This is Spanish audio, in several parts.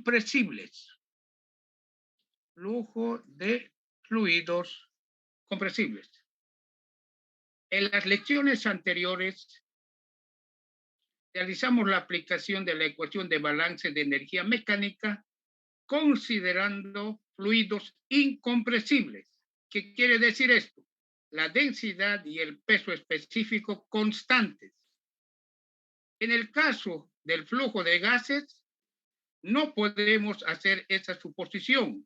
compresibles. Flujo de fluidos compresibles. En las lecciones anteriores realizamos la aplicación de la ecuación de balance de energía mecánica considerando fluidos incompresibles. ¿Qué quiere decir esto? La densidad y el peso específico constantes. En el caso del flujo de gases, no podemos hacer esa suposición,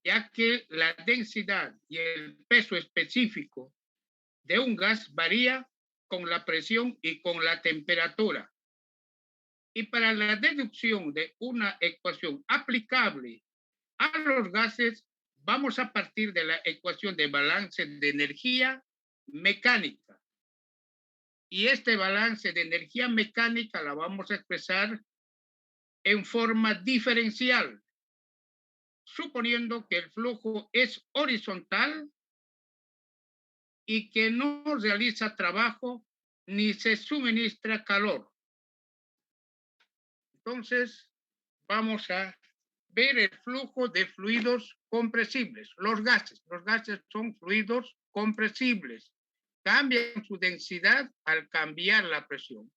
ya que la densidad y el peso específico de un gas varía con la presión y con la temperatura. Y para la deducción de una ecuación aplicable a los gases, vamos a partir de la ecuación de balance de energía mecánica. Y este balance de energía mecánica la vamos a expresar en forma diferencial, suponiendo que el flujo es horizontal y que no realiza trabajo ni se suministra calor. Entonces, vamos a ver el flujo de fluidos compresibles, los gases. Los gases son fluidos compresibles. Cambian su densidad al cambiar la presión.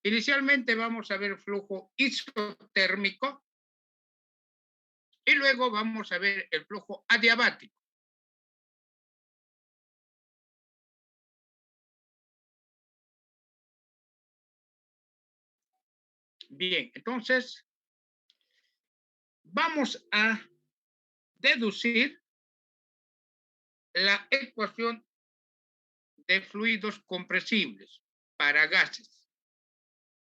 Inicialmente vamos a ver el flujo isotérmico y luego vamos a ver el flujo adiabático. Bien, entonces vamos a deducir la ecuación de fluidos compresibles para gases.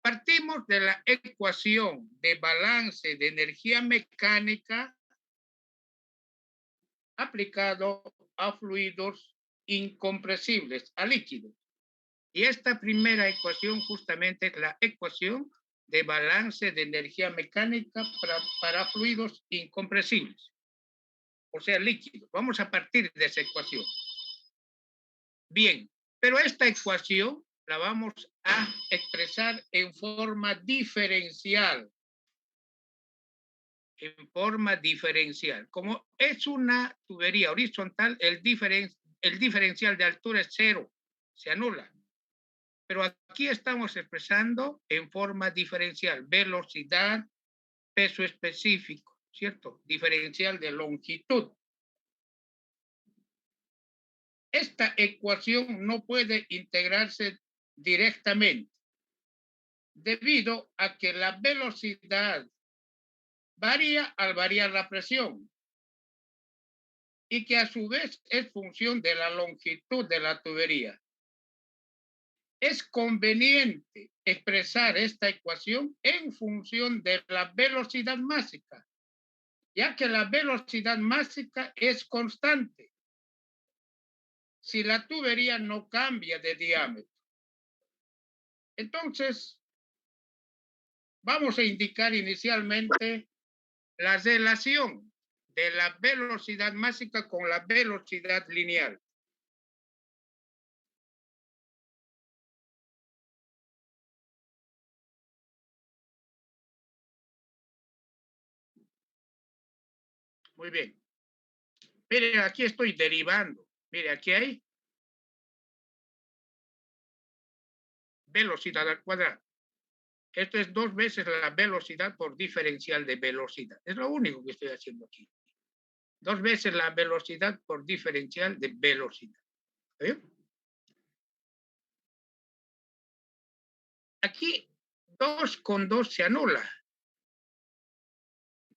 Partimos de la ecuación de balance de energía mecánica aplicado a fluidos incompresibles, a líquidos. Y esta primera ecuación justamente es la ecuación de balance de energía mecánica para fluidos incompresibles, o sea, líquidos. Vamos a partir de esa ecuación. Bien, pero esta ecuación la vamos a expresar en forma diferencial. En forma diferencial. Como es una tubería horizontal, el diferencial de altura es cero, se anula. Pero aquí estamos expresando en forma diferencial, velocidad, peso específico, ¿cierto? Diferencial de longitud. Esta ecuación no puede integrarse directamente debido a que la velocidad varía al variar la presión y que a su vez es función de la longitud de la tubería. Es conveniente expresar esta ecuación en función de la velocidad másica, ya que la velocidad másica es constante si la tubería no cambia de diámetro. Entonces, vamos a indicar inicialmente la relación de la velocidad másica con la velocidad lineal. Muy bien. Mire, aquí estoy derivando. Mire, aquí hay velocidad al cuadrado. Esto es 2 veces la velocidad por diferencial de velocidad. Es lo único que estoy haciendo aquí. 2 veces la velocidad por diferencial de velocidad. ¿Eh? Aquí 2 con 2 se anula.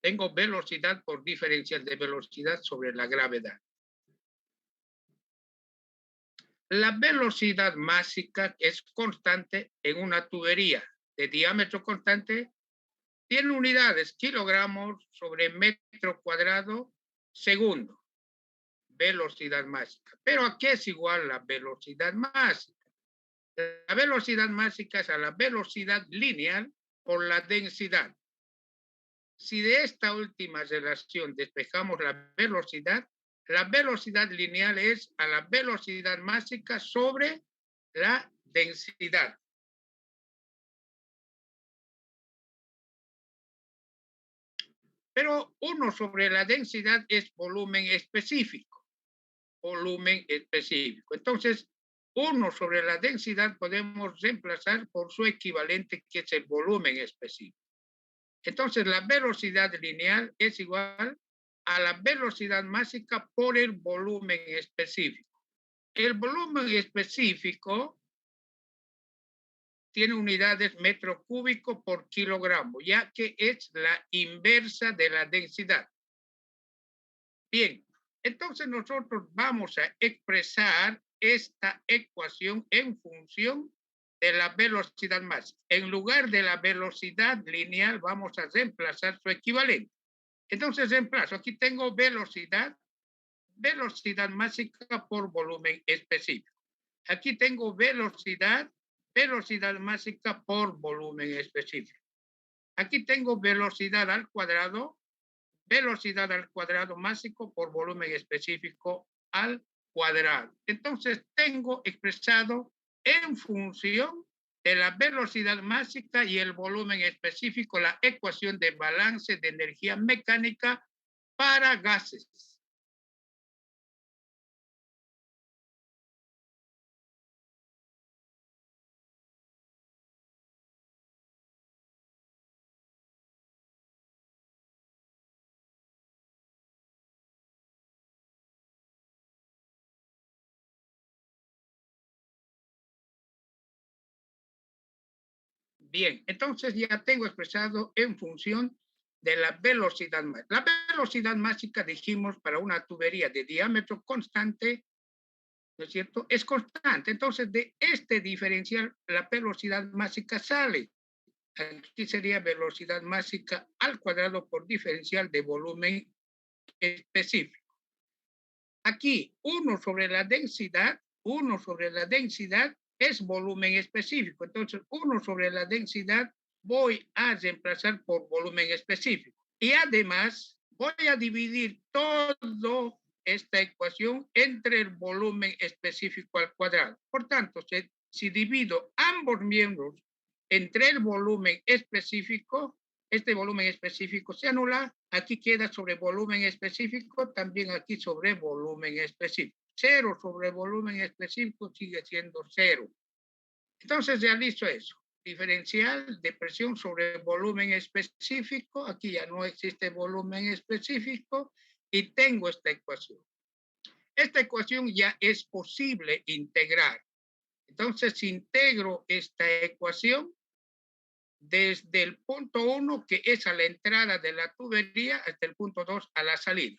Tengo velocidad por diferencial de velocidad sobre la gravedad. La velocidad másica es constante en una tubería de diámetro constante. Tiene unidades, kilogramos sobre metro cuadrado segundo. Velocidad másica. Pero ¿a qué es igual la velocidad másica? La velocidad másica es a la velocidad lineal por la densidad. Si de esta última relación despejamos la velocidad lineal es a la velocidad másica sobre la densidad. Pero 1 sobre la densidad es volumen específico. Volumen específico. Entonces, 1 sobre la densidad podemos reemplazar por su equivalente, que es el volumen específico. Entonces, la velocidad lineal es igual a la velocidad másica por el volumen específico. El volumen específico tiene unidades metro cúbico por kilogramo, ya que es la inversa de la densidad. Bien, entonces nosotros vamos a expresar esta ecuación en función de la velocidad máxima. En lugar de la velocidad lineal, vamos a reemplazar su equivalente. Entonces reemplazo, aquí tengo velocidad máxima por volumen específico. Aquí tengo velocidad máxima por volumen específico. Aquí tengo velocidad al cuadrado máximo por volumen específico al cuadrado. Entonces tengo expresado en función de la velocidad máxima y el volumen específico la ecuación de balance de energía mecánica para gases. Bien, entonces ya tengo expresado en función de la velocidad máxima. La velocidad máxima, dijimos, para una tubería de diámetro constante, ¿no es cierto? Es constante. Entonces, de este diferencial, la velocidad máxima sale. Aquí sería velocidad máxima al cuadrado por diferencial de volumen específico. Aquí, 1 sobre la densidad es volumen específico. Entonces, 1 sobre la densidad voy a reemplazar por volumen específico. Y además, voy a dividir toda esta ecuación entre el volumen específico al cuadrado. Por tanto, si divido ambos miembros entre el volumen específico, este volumen específico se anula, aquí queda sobre volumen específico, también aquí sobre volumen específico. 0 sobre volumen específico sigue siendo 0. Entonces realizo eso. Diferencial de presión sobre volumen específico, aquí ya no existe volumen específico y tengo esta ecuación. Esta ecuación ya es posible integrar. Entonces integro esta ecuación desde el punto 1, que es a la entrada de la tubería, hasta el punto 2 a la salida.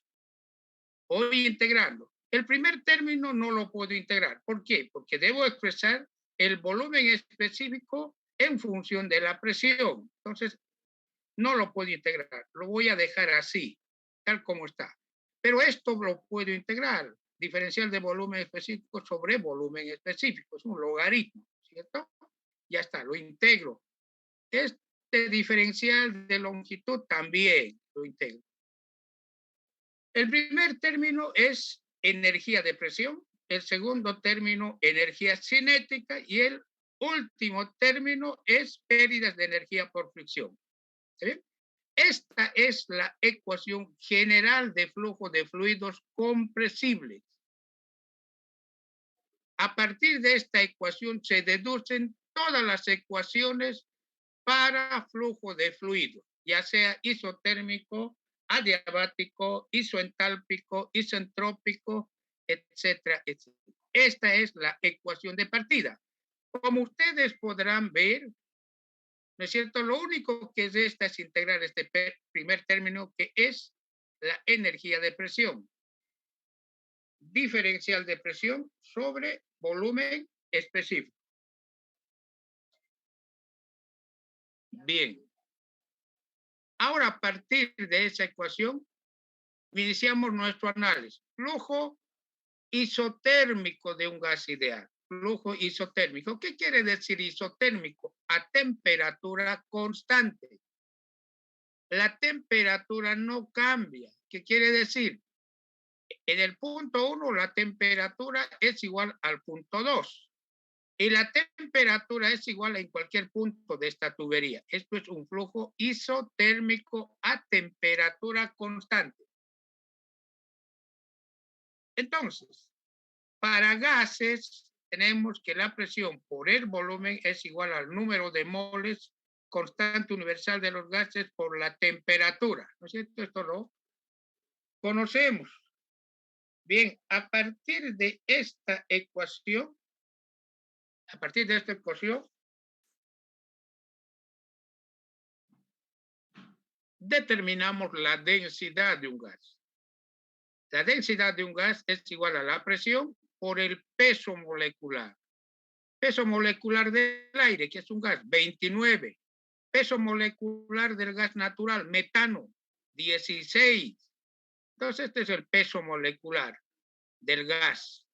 Voy integrando. El primer término no lo puedo integrar. ¿Por qué? Porque debo expresar el volumen específico en función de la presión. Entonces, no lo puedo integrar. Lo voy a dejar así, tal como está. Pero esto lo puedo integrar. Diferencial de volumen específico sobre volumen específico. Es un logaritmo, ¿cierto? Ya está, lo integro. Este diferencial de longitud también lo integro. El primer término es energía de presión, el segundo término energía cinética y el último término es pérdidas de energía por fricción. ¿Está bien? Esta es la ecuación general de flujo de fluidos compresibles. A partir de esta ecuación se deducen todas las ecuaciones para flujo de fluido, ya sea isotérmico, adiabático, isoentálpico, isentrópico, etcétera, etcétera. Esta es la ecuación de partida. Como ustedes podrán ver, ¿no es cierto? Lo único que resta es integrar este primer término, que es la energía de presión. Diferencial de presión sobre volumen específico. Bien. Ahora, a partir de esa ecuación, iniciamos nuestro análisis. Flujo isotérmico de un gas ideal. Flujo isotérmico. ¿Qué quiere decir isotérmico? A temperatura constante. La temperatura no cambia. ¿Qué quiere decir? En el punto 1 la temperatura es igual al punto 2. Y la temperatura es igual en cualquier punto de esta tubería. Esto es un flujo isotérmico a temperatura constante. Entonces, para gases, tenemos que la presión por el volumen es igual al número de moles constante universal de los gases por la temperatura. ¿No es cierto? Esto lo conocemos. Bien, a partir de esta ecuación, determinamos la densidad de un gas. La densidad de un gas es igual a la presión por el peso molecular. Peso molecular del aire, que es un gas, 29. Peso molecular del gas natural, metano, 16. Entonces, este es el peso molecular del gas.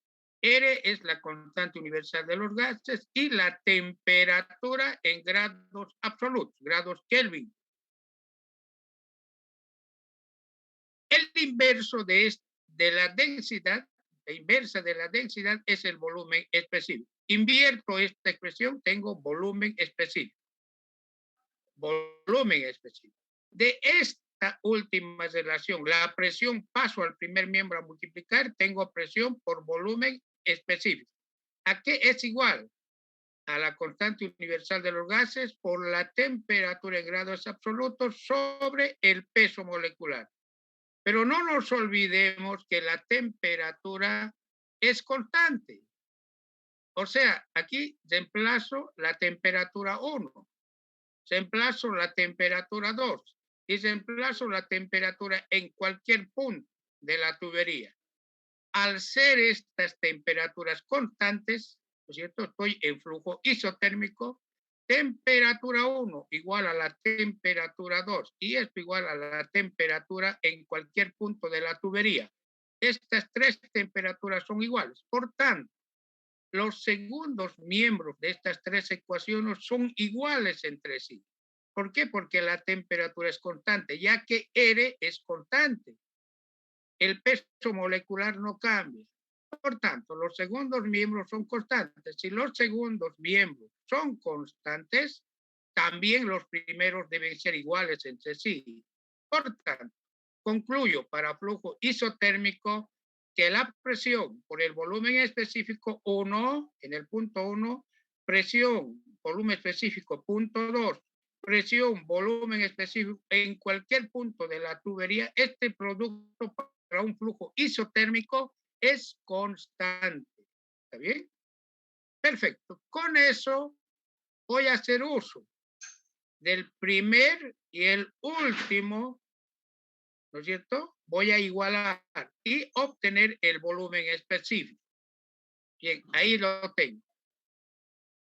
R es la constante universal de los gases y la temperatura en grados absolutos, grados Kelvin. El inverso de la densidad, la inversa de la densidad es el volumen específico. Invierto esta expresión, tengo volumen específico. Volumen específico. De esta última relación, la presión, paso al primer miembro a multiplicar, tengo presión por volumen específico. ¿A qué es igual? A la constante universal de los gases por la temperatura en grados absolutos sobre el peso molecular. Pero no nos olvidemos que la temperatura es constante. O sea, aquí reemplazo la temperatura 1, reemplazo la temperatura 2 y reemplazo la temperatura en cualquier punto de la tubería. Al ser estas temperaturas constantes, ¿no es cierto? Estoy en flujo isotérmico, temperatura 1 igual a la temperatura 2 y esto igual a la temperatura en cualquier punto de la tubería. Estas tres temperaturas son iguales. Por tanto, los segundos miembros de estas tres ecuaciones son iguales entre sí. ¿Por qué? Porque la temperatura es constante, ya que R es constante. El peso molecular no cambia. Por tanto, los segundos miembros son constantes. Si los segundos miembros son constantes, también los primeros deben ser iguales entre sí. Por tanto, concluyo para flujo isotérmico que la presión por el volumen específico 1, en el punto 1, presión, volumen específico punto 2, presión, volumen específico en cualquier punto de la tubería, este producto para un flujo isotérmico es constante. ¿Está bien? Perfecto. Con eso voy a hacer uso del primer y el último, ¿no es cierto? Voy a igualar y obtener el volumen específico. Bien, ahí lo tengo.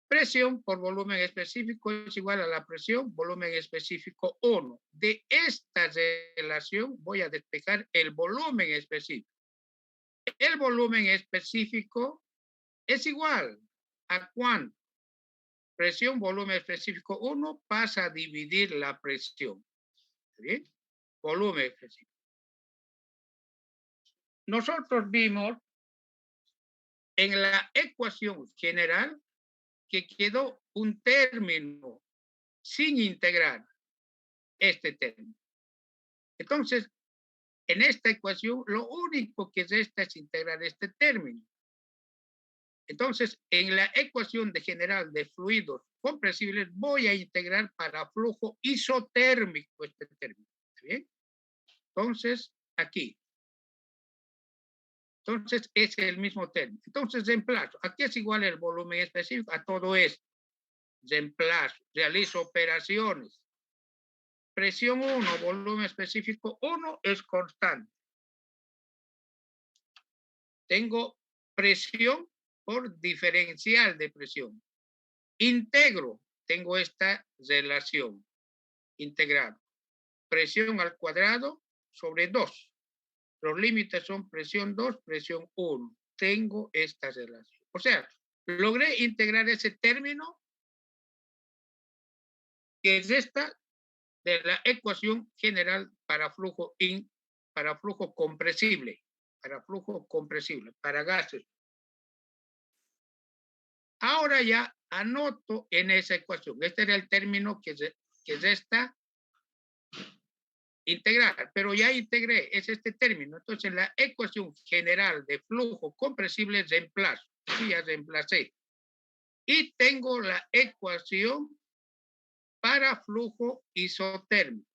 Presión por volumen específico es igual a la presión volumen específico 1. De esta relación voy a despejar el volumen específico. El volumen específico es igual a cuánto. Presión volumen específico 1 pasa a dividir la presión. ¿Está bien? Volumen específico. Nosotros vimos en la ecuación general que quedó un término sin integrar este término. Entonces, en esta ecuación, lo único que resta es integrar este término. Entonces, en la ecuación de general de fluidos compresibles, voy a integrar para flujo isotérmico este término. ¿Está bien? Entonces, aquí. Entonces, es el mismo término. Entonces, reemplazo. Aquí es igual el volumen específico a todo esto. Reemplazo. Realizo operaciones. Presión 1, volumen específico 1 es constante. Tengo presión por diferencial de presión. Integro, tengo esta relación integrada. Presión al cuadrado sobre 2. Los límites son presión 2, presión 1. Tengo esta relación. O sea, logré integrar ese término que es esta de la ecuación general para flujo compresible, para flujo compresible, para gases. Ahora ya anoto en esa ecuación. Este era el término que resta integral, pero ya integré, es este término. Entonces, la ecuación general de flujo compresible reemplazo. Sí, ya reemplacé. Y tengo la ecuación para flujo isotérmico.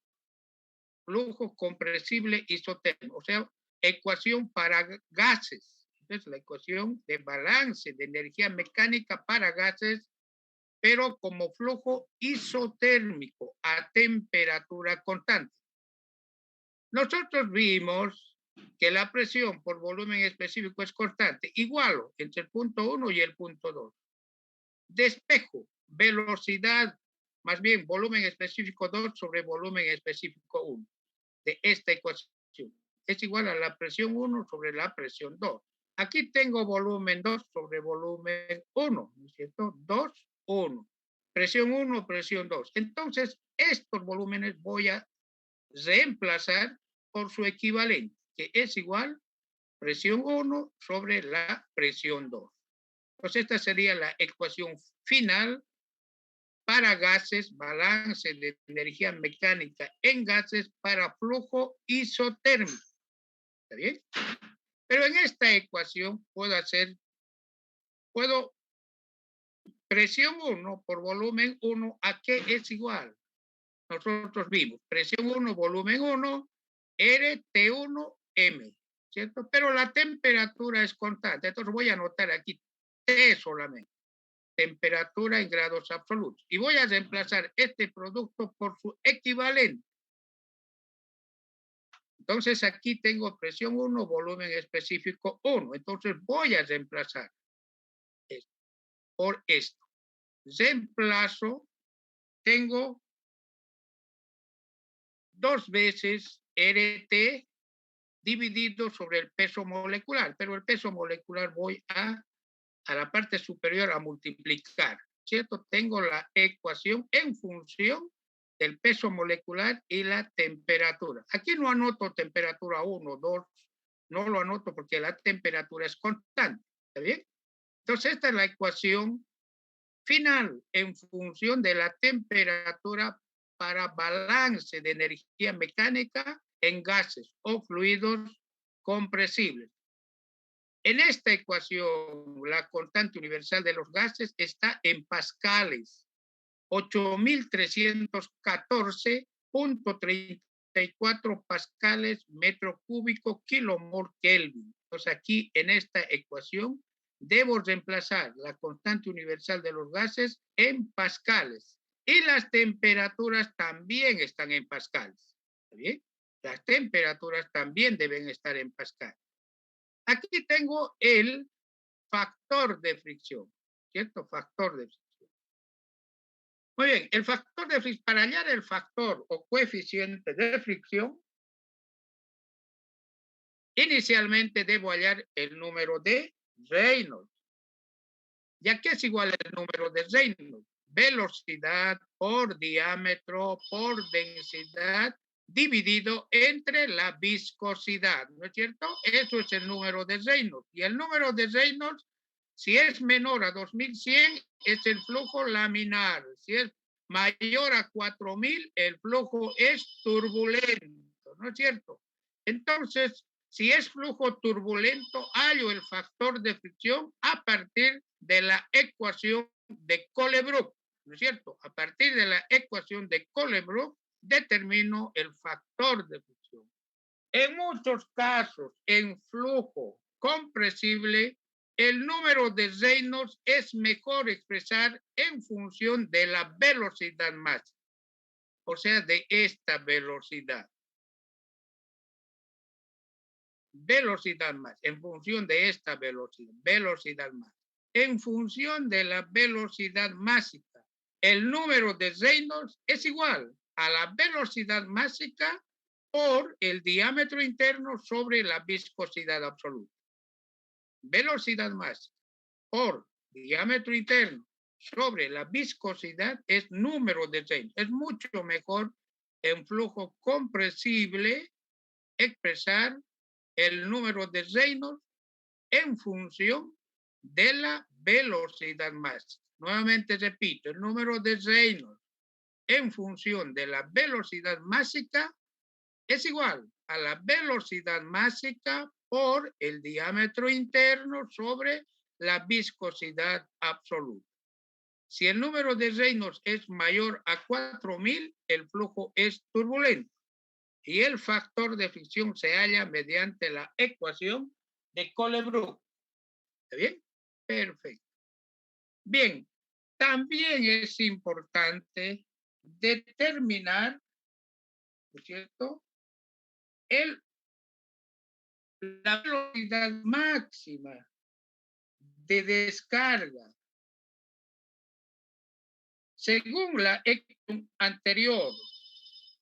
Flujo compresible isotérmico. O sea, ecuación para gases. Entonces, la ecuación de balance de energía mecánica para gases, pero como flujo isotérmico a temperatura constante. Nosotros vimos que la presión por volumen específico es constante, igual entre el punto 1 y el punto 2. Despejo, velocidad, más bien volumen específico 2 sobre volumen específico 1 de esta ecuación. Es igual a la presión 1 sobre la presión 2. Aquí tengo volumen 2 sobre volumen 1, ¿no es cierto? 2, 1. Presión 1, presión 2. Entonces, estos volúmenes voy a reemplazar por su equivalente, que es igual presión 1 sobre la presión 2. Pues esta sería la ecuación final para gases, balance de energía mecánica en gases para flujo isotérmico. ¿Está bien? Pero en esta ecuación puedo presión 1 por volumen 1, ¿a qué es igual? Nosotros vimos presión 1, volumen 1, RT1M, ¿cierto? Pero la temperatura es constante, entonces voy a anotar aquí T solamente, temperatura en grados absolutos, y voy a reemplazar este producto por su equivalente. Entonces aquí tengo presión 1, volumen específico 1, entonces voy a reemplazar esto por esto. Reemplazo, tengo 2 veces RT dividido sobre el peso molecular, pero el peso molecular voy a la parte superior a multiplicar, ¿cierto? Tengo la ecuación en función del peso molecular y la temperatura. Aquí no anoto temperatura 1, 2, no lo anoto porque la temperatura es constante, ¿está bien? Entonces esta es la ecuación final en función de la temperatura para balance de energía mecánica en gases o fluidos compresibles. En esta ecuación, la constante universal de los gases está en pascales, 8.314.34 pascales metro cúbico kilomol Kelvin. Entonces aquí en esta ecuación debo reemplazar la constante universal de los gases en pascales. Y las temperaturas también están en pascales. ¿Está bien? Las temperaturas también deben estar en pascales. Aquí tengo el factor de fricción, ¿cierto? Factor de fricción. Muy bien, el factor de fricción, para hallar el factor o coeficiente de fricción, inicialmente debo hallar el número de Reynolds. ¿Ya qué es igual al número de Reynolds? Velocidad por diámetro por densidad dividido entre la viscosidad, ¿no es cierto? Eso es el número de Reynolds. Y el número de Reynolds, si es menor a 2100, es el flujo laminar. Si es mayor a 4000, el flujo es turbulento, ¿no es cierto? Entonces, si es flujo turbulento, hallo el factor de fricción a partir de la ecuación de Colebrook, ¿no es cierto? A partir de la ecuación de Colebrook, determino el factor de fricción. En muchos casos, en flujo compresible, el número de Reynolds es mejor expresar en función de la velocidad máxima, o sea, de esta velocidad. Velocidad más, en función de esta velocidad más. En función de la velocidad máxima, el número de Reynolds es igual a la velocidad máxima por el diámetro interno sobre la viscosidad absoluta. Velocidad máxima por diámetro interno sobre la viscosidad es número de Reynolds. Es mucho mejor en flujo compresible expresar el número de Reynolds en función de la velocidad máxima. Nuevamente repito, el número de Reynolds en función de la velocidad máxima es igual a la velocidad máxima por el diámetro interno sobre la viscosidad absoluta. Si el número de Reynolds es mayor a 4000, el flujo es turbulento y el factor de fricción se halla mediante la ecuación de Colebrook. ¿Está bien? Perfecto. Bien, también es importante determinar, ¿no es cierto?, la velocidad máxima de descarga. Según la ecuación anterior,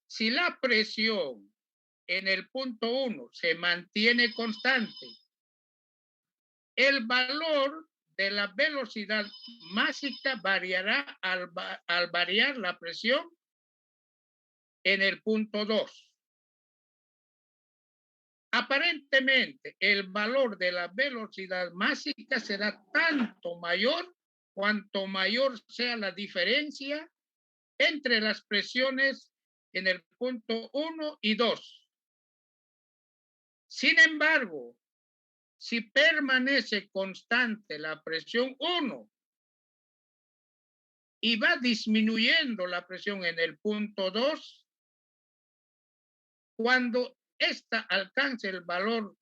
si la presión en el punto 1 se mantiene constante, el valor de la velocidad máxima variará al variar la presión en el punto 2. Aparentemente, el valor de la velocidad máxima será tanto mayor cuanto mayor sea la diferencia entre las presiones en el punto 1 y 2. Sin embargo, si permanece constante la presión 1 y va disminuyendo la presión en el punto 2, cuando esta alcance el valor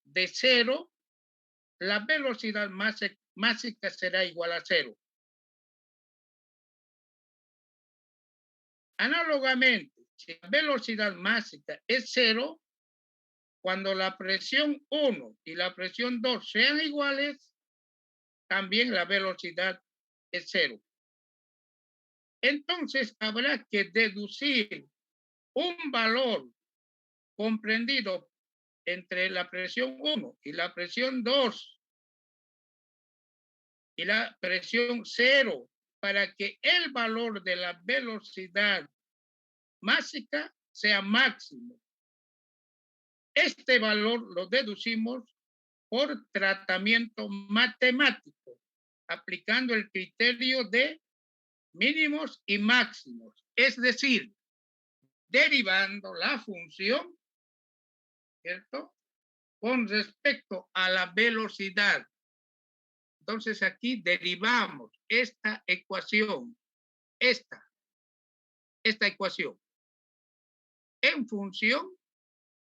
de 0, la velocidad máxima será igual a 0. Análogamente, si la velocidad máxima es 0, cuando la presión 1 y la presión 2 sean iguales, también la velocidad es 0. Entonces habrá que deducir un valor comprendido entre la presión 1 y la presión 2 y la presión 0 para que el valor de la velocidad máxima sea máximo. Este valor lo deducimos por tratamiento matemático, aplicando el criterio de mínimos y máximos, es decir, derivando la función, ¿cierto?, con respecto a la velocidad. Entonces aquí derivamos esta ecuación, esta ecuación, en función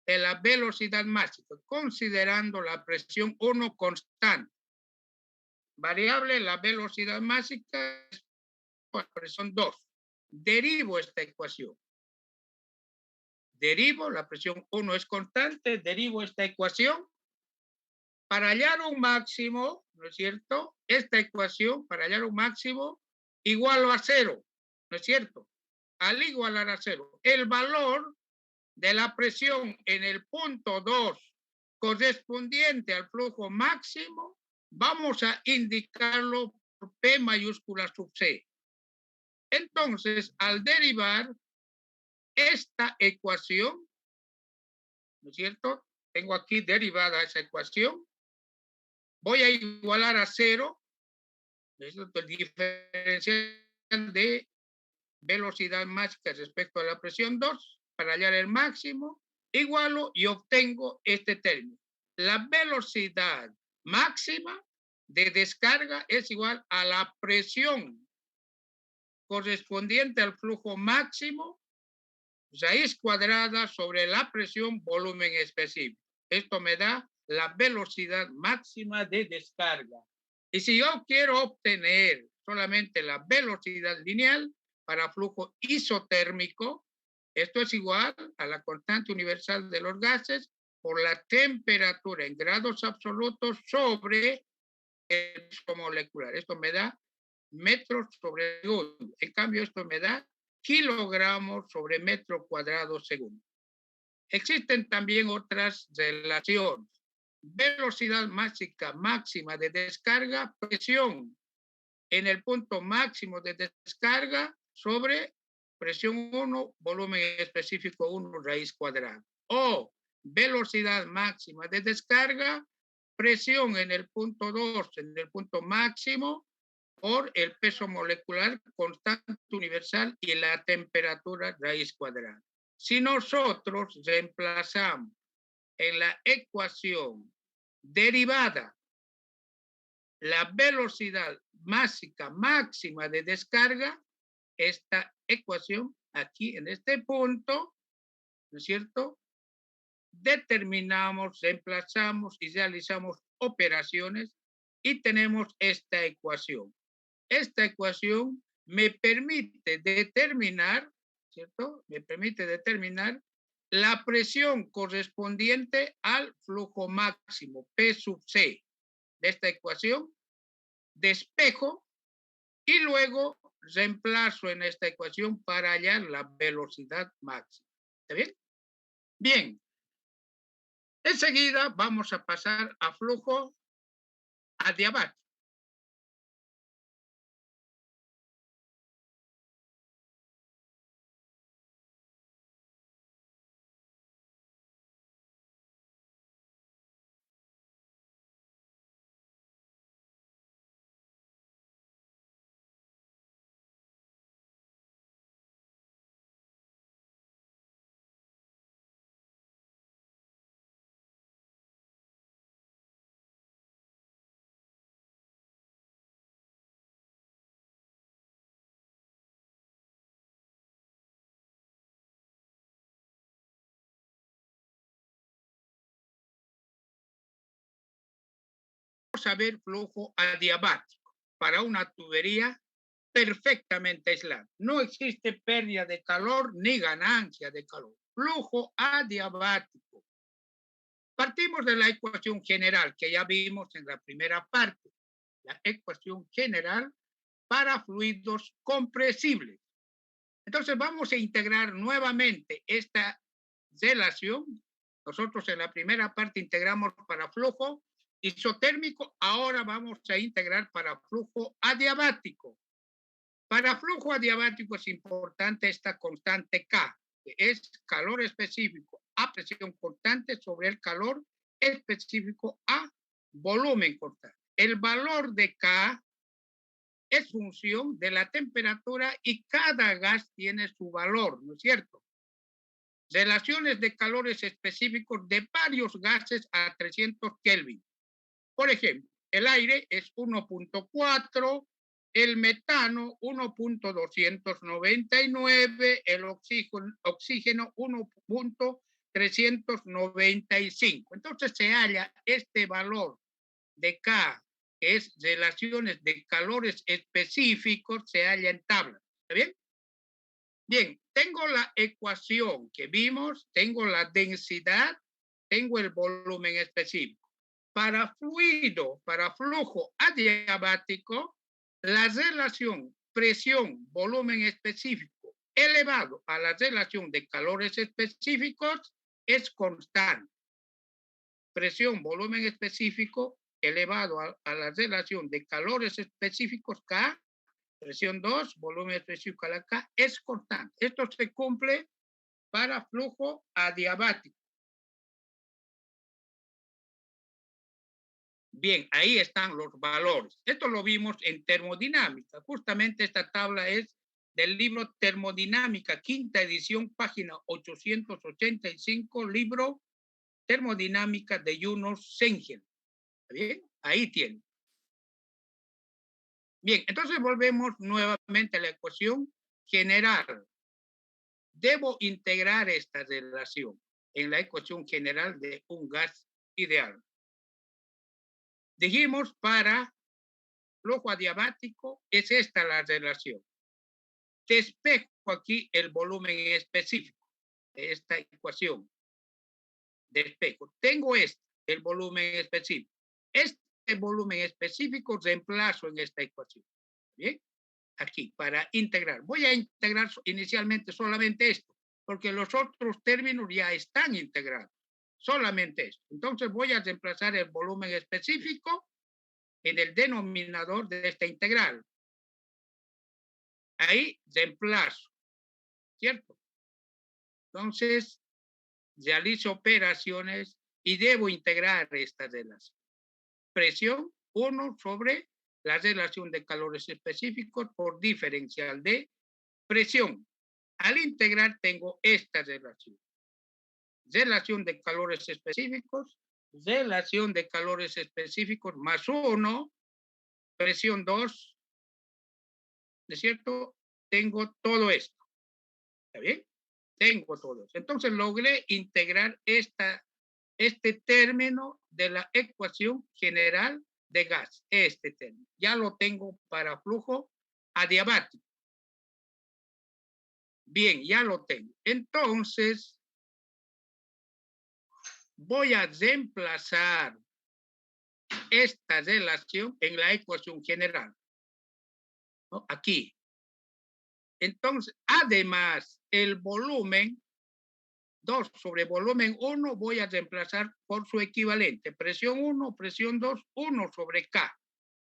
de la velocidad máxima, considerando la presión 1 constante. Variable la velocidad máxima es la presión 2. Derivo esta ecuación. Derivo, la presión 1 es constante, derivo esta ecuación. Para hallar un máximo, ¿no es cierto? Esta ecuación, para hallar un máximo, igualo a 0, ¿no es cierto? Al igualar a 0, el valor de la presión en el punto 2 correspondiente al flujo máximo, vamos a indicarlo por P mayúscula sub C. Entonces, al derivar esta ecuación, ¿no es cierto? Tengo aquí derivada esa ecuación. Voy a igualar a 0, ¿no es cierto?, el diferencial de velocidad máxima respecto a la presión 2 para hallar el máximo, igualo y obtengo este término. La velocidad máxima de descarga es igual a la presión correspondiente al flujo máximo, raíz cuadrada sobre la presión volumen específico. Esto me da la velocidad máxima de descarga. Y si yo quiero obtener solamente la velocidad lineal para flujo isotérmico, esto es igual a la constante universal de los gases por la temperatura en grados absolutos sobre el peso molecular. Esto me da metros sobre segundo. En cambio, esto me da kilogramos sobre metro cuadrado segundo. Existen también otras relaciones. Velocidad máxima de descarga, presión en el punto máximo de descarga sobre presión 1, volumen específico 1, raíz cuadrada. O velocidad máxima de descarga, presión en el punto 2, en el punto máximo, por el peso molecular constante universal y la temperatura raíz cuadrada. Si nosotros reemplazamos en la ecuación derivada la velocidad máxima de descarga, esta ecuación aquí en este punto, ¿no es cierto? Determinamos, reemplazamos y realizamos operaciones y tenemos esta ecuación. Esta ecuación me permite determinar, ¿cierto? Me permite determinar la presión correspondiente al flujo máximo, P sub C, de esta ecuación, despejo y luego reemplazo en esta ecuación para hallar la velocidad máxima. ¿Está bien? Bien. Enseguida vamos a pasar a flujo adiabático. Vamos a ver flujo adiabático para una tubería perfectamente aislada. No existe pérdida de calor ni ganancia de calor. Flujo adiabático. Partimos de la ecuación general que ya vimos en la primera parte. La ecuación general para fluidos compresibles. Entonces vamos a integrar nuevamente esta relación. Nosotros en la primera parte integramos para flujo isotérmico, ahora vamos a integrar para flujo adiabático. Para flujo adiabático es importante esta constante K, que es calor específico a presión constante sobre el calor específico a volumen constante. El valor de K es función de la temperatura y cada gas tiene su valor, ¿no es cierto? Relaciones de calores específicos de varios gases a 300 Kelvin. Por ejemplo, el aire es 1.4, el metano 1.299, el oxígeno 1.395. Entonces se halla este valor de K, que es relaciones de calores específicos, se halla en tabla. ¿Está bien? Bien, tengo la ecuación que vimos, tengo la densidad, tengo el volumen específico. Para fluido, para flujo adiabático, la relación presión-volumen específico elevado a la relación de calores específicos es constante. Presión-volumen específico elevado a la relación de calores específicos K, presión 2, volumen específico a la K, es constante. Esto se cumple para flujo adiabático. Bien, ahí están los valores. Esto lo vimos en termodinámica. Justamente esta tabla es del libro Termodinámica, quinta edición, página 885, libro Termodinámica de Yunus Sengel. ¿Está bien? Ahí tiene. Bien, entonces volvemos nuevamente a la ecuación general. Debo integrar esta relación en la ecuación general de un gas ideal. Dijimos para flujo adiabático es esta la relación. Despejo aquí el volumen específico de esta ecuación. Despejo. Tengo el volumen específico. Este volumen específico reemplazo en esta ecuación. ¿Bien? Aquí, para integrar. Voy a integrar inicialmente solamente esto, porque los otros términos ya están integrados. Solamente esto. Entonces voy a reemplazar el volumen específico en el denominador de esta integral. Ahí reemplazo, ¿cierto? Entonces, realizo operaciones y debo integrar esta relación. presión 1 sobre la relación de calores específicos por diferencial de presión. Al integrar tengo esta relación. Relación de calores específicos, relación de calores específicos más 1, presión 2, ¿no es cierto? Tengo todo esto. ¿Está bien? Tengo todo eso. Entonces logré integrar este término de la ecuación general de gas. Este término. Ya lo tengo para flujo adiabático. Bien, ya lo tengo. Entonces, voy a reemplazar esta relación en la ecuación general, ¿no? Aquí. Entonces, además, el volumen 2 sobre volumen 1 voy a reemplazar por su equivalente. Presión 1, presión 2, 1 sobre K.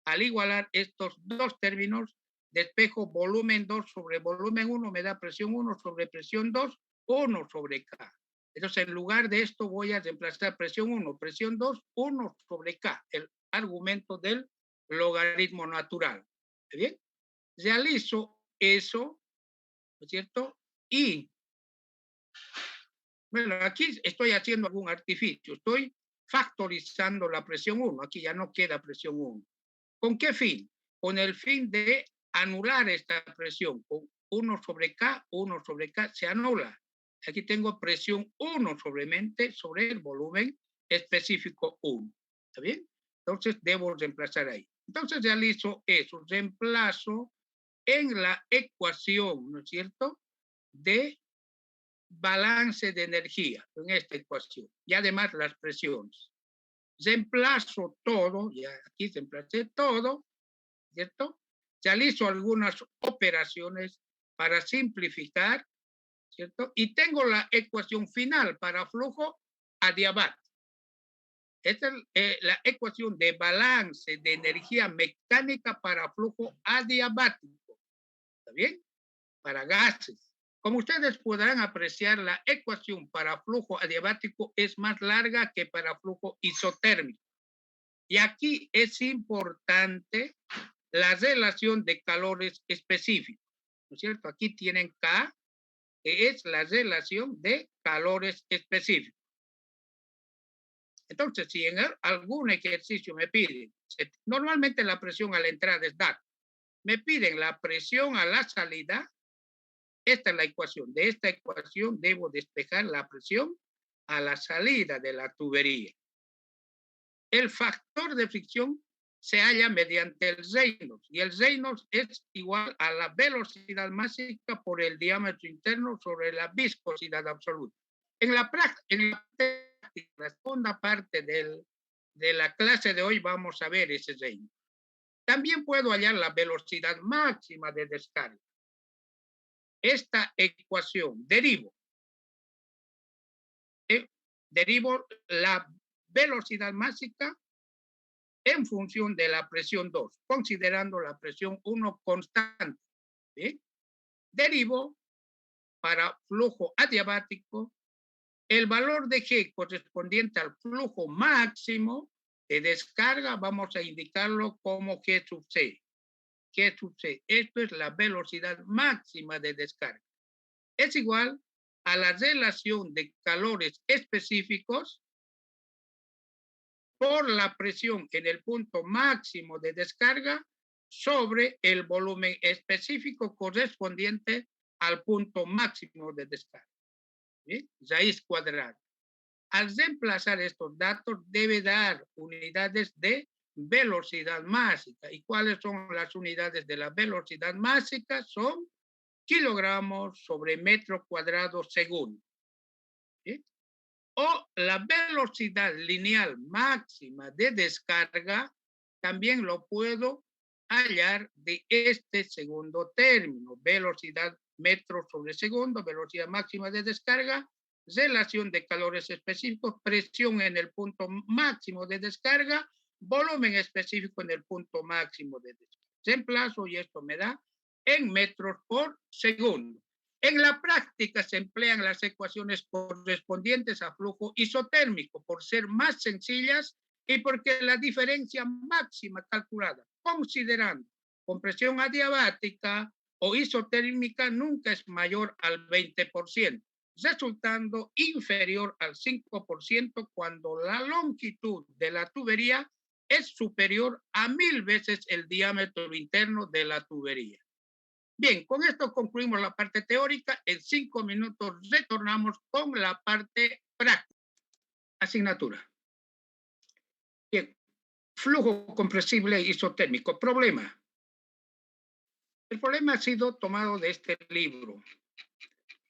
Al igualar estos dos términos, despejo volumen 2 sobre volumen 1, me da presión 1 sobre presión 2, 1 sobre K. Entonces, en lugar de esto, voy a reemplazar presión 1, presión 2, 1 sobre K, el argumento del logaritmo natural. ¿Está bien? Realizo eso, ¿no es cierto? Y, bueno, aquí estoy haciendo algún artificio. Estoy factorizando la presión 1. Aquí ya no queda presión 1. ¿Con qué fin? Con el fin de anular esta presión. Con 1 sobre K, 1 sobre K se anula. Aquí tengo presión 1 sobre el volumen específico 1. ¿Está bien? Entonces debo reemplazar ahí. Entonces realizo eso. Reemplazo en la ecuación, ¿no es cierto?, de balance de energía, en esta ecuación. Y además las presiones. Reemplazo todo, ya aquí reemplacé todo, ¿cierto? Realizo algunas operaciones para simplificar, ¿cierto? Y tengo la ecuación final para flujo adiabático. Esta es la ecuación de balance de energía mecánica para flujo adiabático. ¿Está bien? Para gases. Como ustedes podrán apreciar, la ecuación para flujo adiabático es más larga que para flujo isotérmico. Y aquí es importante la relación de calores específicos, ¿no es cierto? Aquí tienen K, que es la relación de calores específicos. Entonces, si en algún ejercicio me piden, normalmente la presión a la entrada es data, me piden la presión a la salida, esta es la ecuación. De esta ecuación debo despejar la presión a la salida de la tubería. El factor de fricción se halla mediante el Reynolds, y el Reynolds es igual a la velocidad máxima por el diámetro interno sobre la viscosidad absoluta. En la práctica, la segunda parte de la clase de hoy vamos a ver ese Reynolds. También puedo hallar la velocidad máxima de descarga. Esta ecuación derivo la velocidad máxima en función de la presión 2, considerando la presión 1 constante. ¿Sí? Derivo para flujo adiabático el valor de G correspondiente al flujo máximo de descarga, vamos a indicarlo como G sub C. G sub C, esto es la velocidad máxima de descarga. Es igual a la relación de calores específicos por la presión en el punto máximo de descarga sobre el volumen específico correspondiente al punto máximo de descarga. ¿Sí? Raíz cuadrada. Al reemplazar estos datos debe dar unidades de velocidad máxima. ¿Y cuáles son las unidades de la velocidad máxima? Son kilogramos sobre metro cuadrado segundo. ¿Sí? O la velocidad lineal máxima de descarga, también lo puedo hallar de este segundo término. Velocidad metro sobre segundo, velocidad máxima de descarga, relación de calores específicos, presión en el punto máximo de descarga, volumen específico en el punto máximo de descarga. Reemplazo y esto me da en metros por segundo. En la práctica se emplean las ecuaciones correspondientes a flujo isotérmico por ser más sencillas y porque la diferencia máxima calculada, considerando compresión adiabática o isotérmica, nunca es mayor al 20%, resultando inferior al 5% cuando la longitud de la tubería es superior a 1000 veces el diámetro interno de la tubería. Bien, con esto concluimos la parte teórica. En 5 minutos retornamos con la parte práctica. Asignatura. Bien, flujo compresible isotérmico. Problema. El problema ha sido tomado de este libro.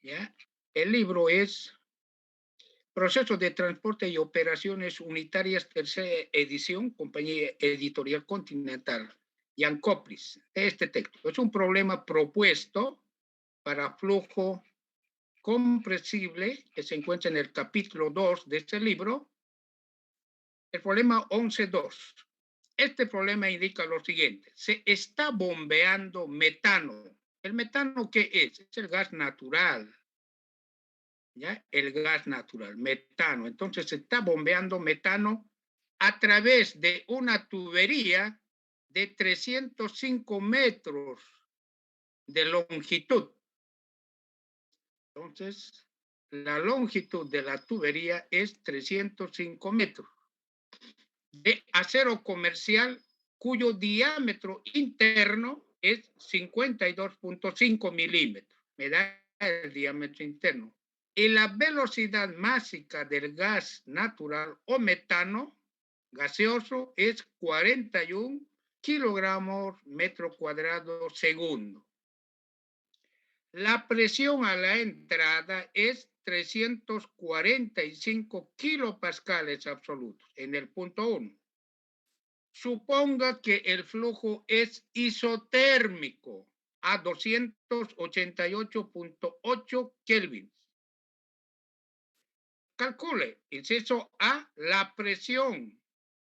¿Ya? El libro es Procesos de Transporte y Operaciones Unitarias, tercera edición, Compañía Editorial Continental, Jan Copris. Este texto es un problema propuesto para flujo compresible que se encuentra en el capítulo 2 de este libro, el problema 11.2. Este problema indica lo siguiente: se está bombeando metano. ¿El metano qué es? Es el gas natural. ¿Ya? El gas natural, metano. Entonces se está bombeando metano a través de una tubería de 305 metros de longitud. Entonces, la longitud de la tubería es 305 metros de acero comercial cuyo diámetro interno es 52.5 milímetros. Me da el diámetro interno. Y la velocidad máxima del gas natural o metano gaseoso es 41 kilogramos metro cuadrado segundo. La presión a la entrada es 345 kilopascales absolutos en el punto 1. Suponga que el flujo es isotérmico a 288.8 kelvin. Calcule, inciso A, la presión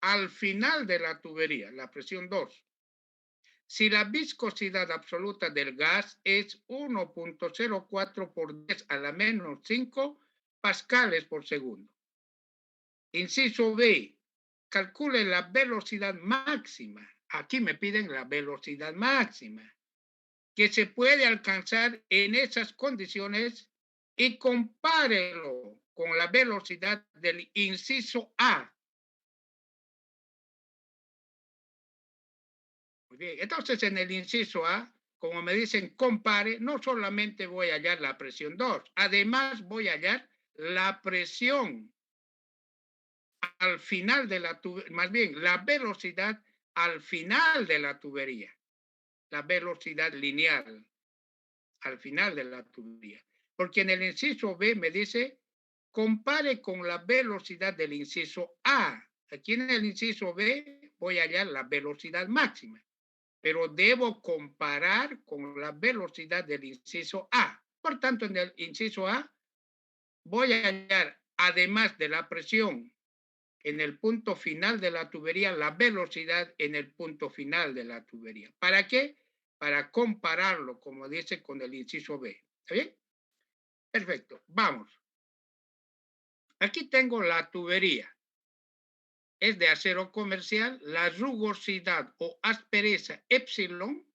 al final de la tubería, la presión 2. Si la viscosidad absoluta del gas es 1.04 por 10 a la menos 5 pascales por segundo. Inciso B, calcule la velocidad máxima. Aquí me piden la velocidad máxima que se puede alcanzar en esas condiciones y compárelo con la velocidad del inciso A. Muy bien, entonces en el inciso A, como me dicen compare, no solamente voy a hallar la presión 2, además voy a hallar la presión al final de la tubería, más bien la velocidad al final de la tubería, la velocidad lineal al final de la tubería. Porque en el inciso B me dice compare con la velocidad del inciso A. Aquí en el inciso B voy a hallar la velocidad máxima, pero debo comparar con la velocidad del inciso A. Por tanto, en el inciso A voy a hallar, además de la presión en el punto final de la tubería, la velocidad en el punto final de la tubería. ¿Para qué? Para compararlo, como dice, con el inciso B. ¿Está bien? Perfecto. Vamos. Aquí tengo la tubería. Es de acero comercial. La rugosidad o aspereza epsilon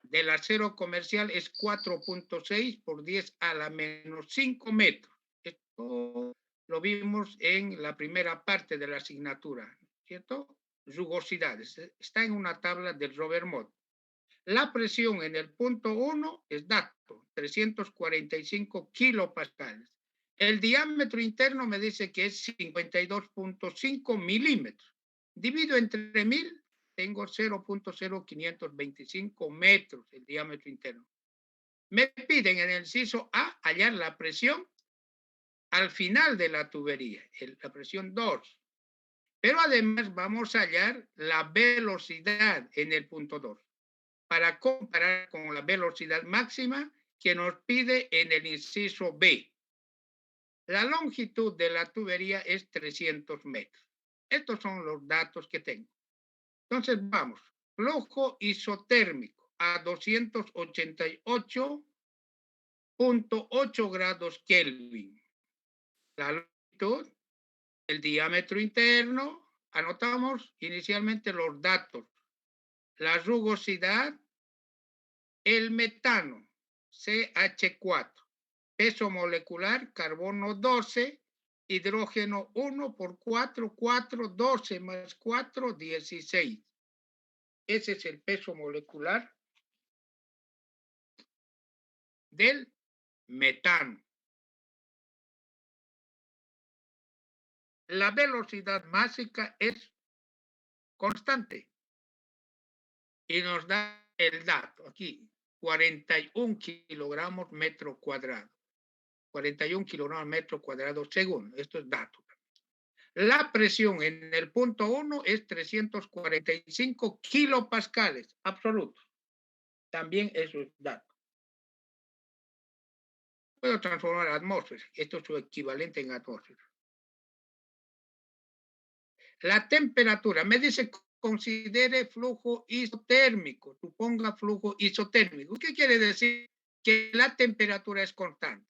del acero comercial es 4.6 por 10 a la menos 5 metros. Esto lo vimos en la primera parte de la asignatura, ¿cierto? Rugosidades. Está en una tabla del Robert Mott. La presión en el punto 1 es dato, 345 kilopascales. El diámetro interno me dice que es 52.5 milímetros. Divido entre 1000, tengo 0.0525 metros el diámetro interno. Me piden en el inciso A hallar la presión al final de la tubería, la presión 2. Pero además vamos a hallar la velocidad en el punto 2 para comparar con la velocidad máxima que nos pide en el inciso B. La longitud de la tubería es 300 metros. Estos son los datos que tengo. Entonces vamos, flujo isotérmico a 288.8 grados Kelvin. La longitud, el diámetro interno Anotamos inicialmente los datos. La rugosidad, el metano, CH4, peso molecular, carbono 12, hidrógeno 1 por 4, 4, 12 más 4, 16. Ese es el peso molecular del metano. La velocidad másica es constante y nos da el dato aquí, 41 kilogramos metro cuadrado. 41 kilogramos metro cuadrado segundo. Esto es dato. La presión en el punto 1 es 345 kilopascales absolutos. También eso es dato. Puedo transformar a atmósfera. Esto es su equivalente en atmósfera. La temperatura, me dice considere flujo isotérmico, suponga flujo isotérmico. ¿Qué quiere decir? Que la temperatura es constante.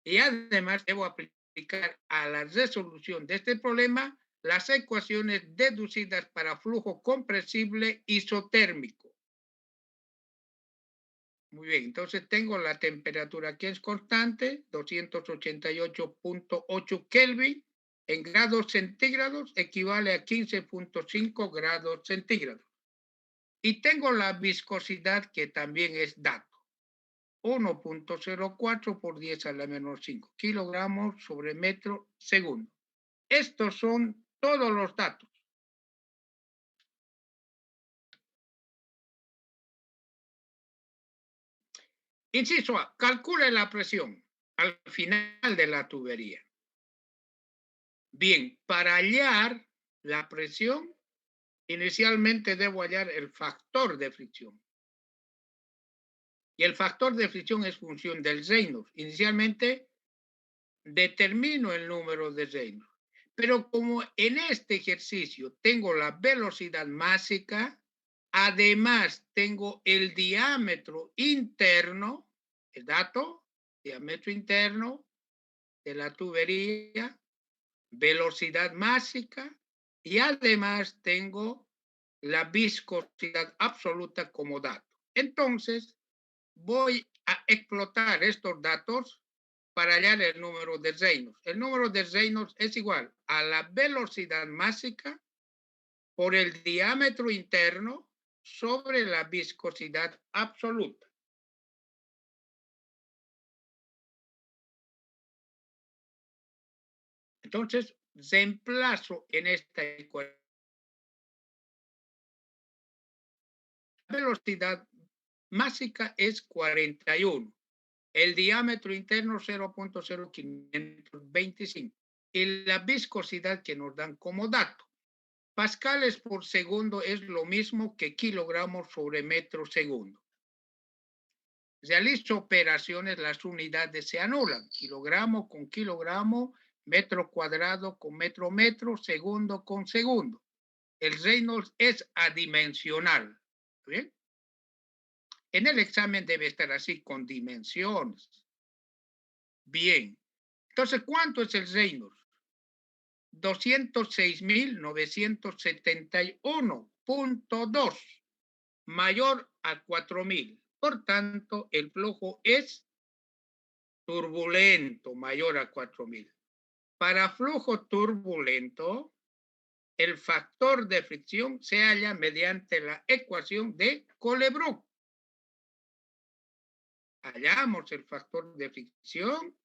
Y además debo aplicar a la resolución de este problema las ecuaciones deducidas para flujo compresible isotérmico. Muy bien, entonces tengo la temperatura que es constante, 288.8 Kelvin, en grados centígrados equivale a 15.5 grados centígrados. Y tengo la viscosidad que también es dato, 1.04 por 10 a la menor 5 kilogramos sobre metro segundo. Estos son todos los datos. Inciso A, calcule la presión al final de la tubería. Bien, para hallar la presión, inicialmente debo hallar el factor de fricción. Y el factor de fricción es función del Reynolds. Inicialmente determino el número de Reynolds. Pero como en este ejercicio tengo la velocidad másica, además tengo el diámetro interno, el dato, diámetro interno de la tubería, velocidad másica, y además tengo la viscosidad absoluta como dato. Entonces, voy a explotar estos datos para hallar el número de Reynolds. El número de Reynolds es igual a la velocidad másica por el diámetro interno sobre la viscosidad absoluta. Entonces, reemplazo en esta ecuación. La velocidad másica es 41. El diámetro interno 0.0525 y la viscosidad que nos dan como dato. Pascales por segundo es lo mismo que kilogramos sobre metro segundo. Realizo operaciones, las unidades se anulan. Kilogramo con kilogramo, metro cuadrado con metro metro, segundo con segundo. El Reynolds es adimensional. ¿Bien? En el examen debe estar así, con dimensiones. Bien. Entonces, ¿cuánto es el Reynolds? 206.971.2, mayor a 4.000. Por tanto, el flujo es turbulento, mayor a 4.000. Para flujo turbulento, el factor de fricción se halla mediante la ecuación de Colebrook. Hallamos el factor de fricción,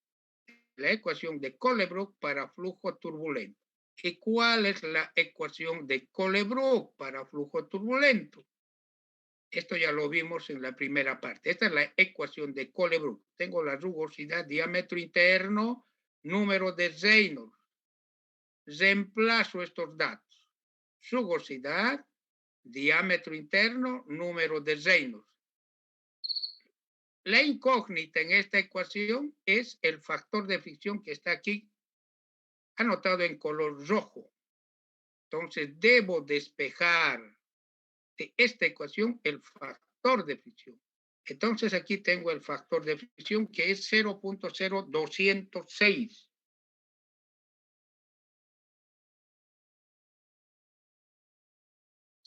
la ecuación de Colebrook para flujo turbulento. ¿Y cuál es la ecuación de Colebrook para flujo turbulento? Esto ya lo vimos en la primera parte. Esta es la ecuación de Colebrook. Tengo la rugosidad, diámetro interno, número de Reynolds. Reemplazo estos datos. Rugosidad, diámetro interno, número de Reynolds. La incógnita en esta ecuación es el factor de fricción que está aquí anotado en color rojo. Entonces debo despejar de esta ecuación el factor de fricción. Entonces aquí tengo el factor de fricción que es 0.0206.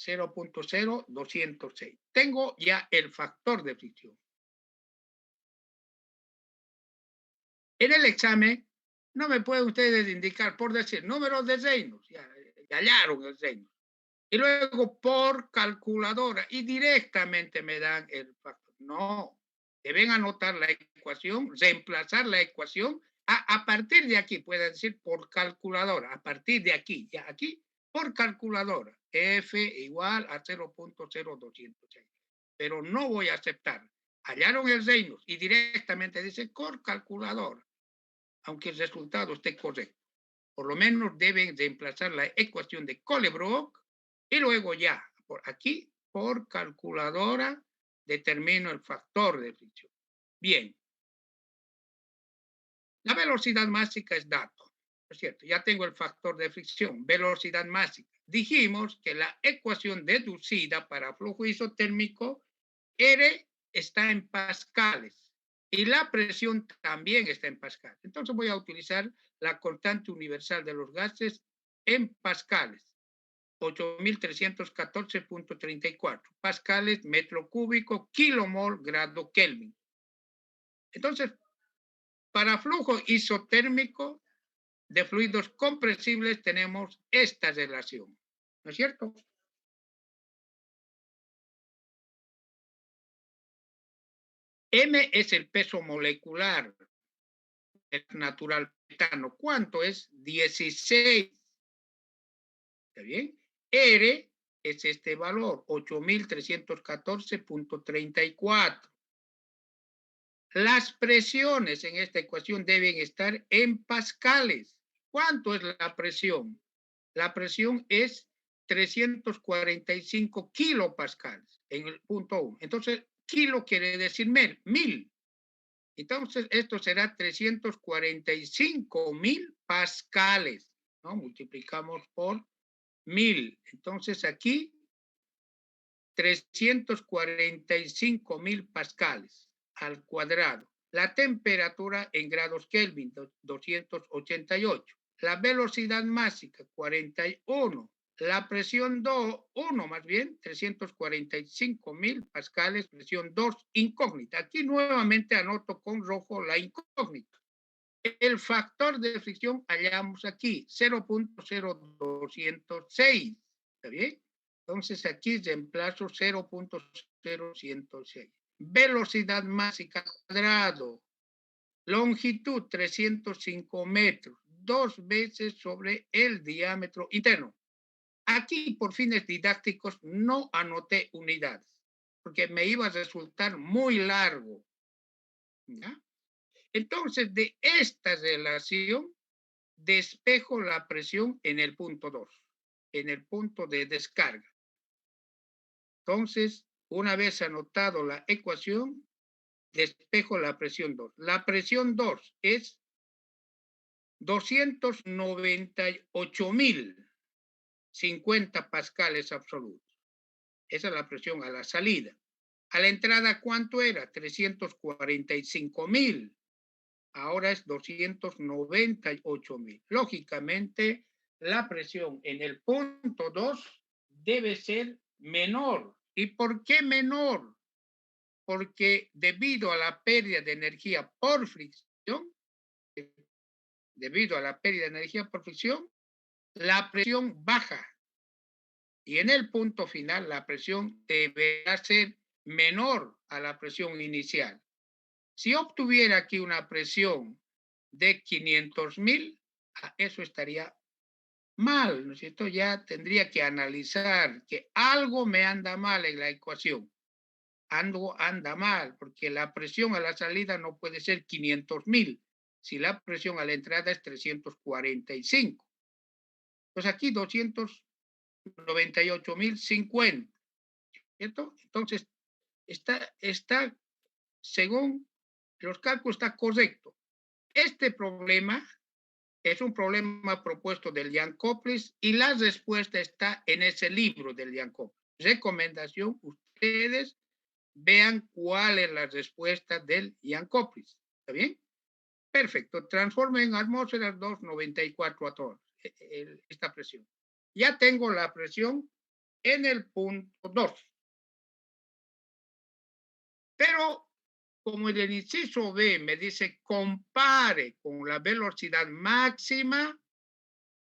0.0206. Tengo ya el factor de fricción. En el examen no me pueden ustedes indicar, por decir, números de Reynolds, ya hallaron el Reynolds. Y luego por calculadora y directamente me dan el factor. No, deben anotar la ecuación, reemplazar la ecuación. A partir de aquí, puede decir por calculadora, a partir de aquí, ya aquí, por calculadora, F igual a 0.0206. Pero no voy a aceptar. Hallaron el Reynolds y directamente dice por calculadora, aunque el resultado esté correcto. Por lo menos deben reemplazar la ecuación de Colebrook y luego ya, por aquí, por calculadora, determino el factor de fricción. Bien. La velocidad máxima es dato, es cierto, ya tengo el factor de fricción, velocidad máxima. Dijimos que la ecuación deducida para flujo isotérmico R está en pascales y la presión también está en pascales. Entonces voy a utilizar la constante universal de los gases en pascales. 8.314.34 pascales, metro cúbico, kilomol, grado Kelvin. Entonces, para flujo isotérmico de fluidos compresibles tenemos esta relación, ¿no es cierto? M es el peso molecular natural metano. ¿Cuánto es? 16. ¿Está bien? R es este valor, 8.314.34. Las presiones en esta ecuación deben estar en pascales. ¿Cuánto es la presión? La presión es 345 kilopascales en el punto 1. Entonces, kilo quiere decir 1000. Entonces, esto será 345.000 pascales, ¿no? Multiplicamos por 1000. Entonces, aquí, 345.000 pascales al cuadrado. La temperatura en grados Kelvin, 288. La velocidad máxima, 41. La presión 1 más bien, 345.000 pascales, presión 2, incógnita. Aquí nuevamente anoto con rojo la incógnita. El factor de fricción hallamos aquí, 0.0206. ¿Está bien? Entonces aquí reemplazo 0.0106. Velocidad máxima cuadrado. Longitud 305 metros. 2 veces sobre el diámetro interno. Aquí, por fines didácticos, no anoté unidades, porque me iba a resultar muy largo. ¿Ya? Entonces, de esta relación, despejo la presión en el punto 2, en el punto de descarga. Entonces, una vez anotado la ecuación, despejo la presión 2. La presión 2 es 298.050 pascales absolutos. Esa es la presión a la salida. A la entrada, ¿cuánto era? 345.000. Ahora es 298.000. Lógicamente, la presión en el punto 2 debe ser menor. ¿Y por qué menor? Porque debido a la pérdida de energía por fricción, la presión baja. Y en el punto final, la presión deberá ser menor a la presión inicial. Si obtuviera aquí una presión de 500.000, eso estaría mal, ¿no es cierto? Ya tendría que analizar que algo me anda mal en la ecuación. Algo anda mal, porque la presión a la salida no puede ser 500.000, si la presión a la entrada es 345. Pues aquí 298.050, ¿cierto? Entonces, está, según los cálculos, está correcto. Este problema es un problema propuesto del Jankowski y la respuesta está en ese libro del Jankowski. Recomendación, ustedes vean cuál es la respuesta del Jankowski. ¿Está bien? Perfecto. Transforme en atmósferas 294 a todos esta presión. Ya tengo la presión en el punto 2. Pero como el inciso B me dice compare con la velocidad máxima,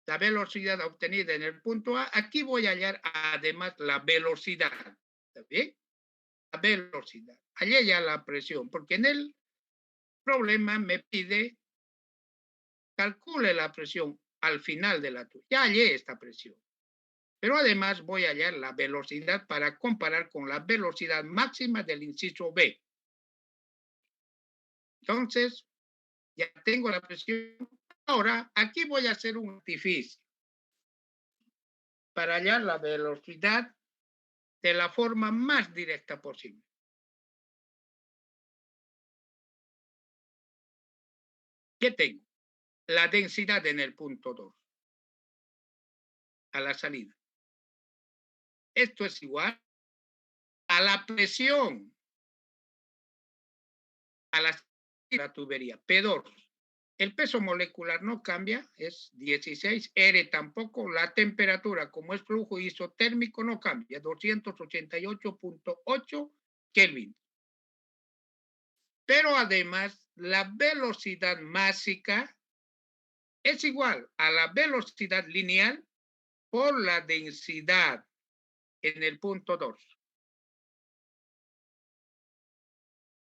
la velocidad obtenida en el punto A, aquí voy a hallar además la velocidad. ¿Está bien? La velocidad. Hallé ya la presión, porque en el problema me pide calcule la presión al final de la tuya. Ya hallé esta presión. Pero además voy a hallar la velocidad para comparar con la velocidad máxima del inciso B. Entonces, ya tengo la presión. Ahora, aquí voy a hacer un artificio para hallar la velocidad de la forma más directa posible. ¿Qué tengo? La densidad en el punto 2, a la salida. Esto es igual a la presión a la tubería, P2. El peso molecular no cambia, es 16, R tampoco, la temperatura como es flujo isotérmico no cambia, 288.8 Kelvin. Pero además la velocidad másica es igual a la velocidad lineal por la densidad en el punto 2.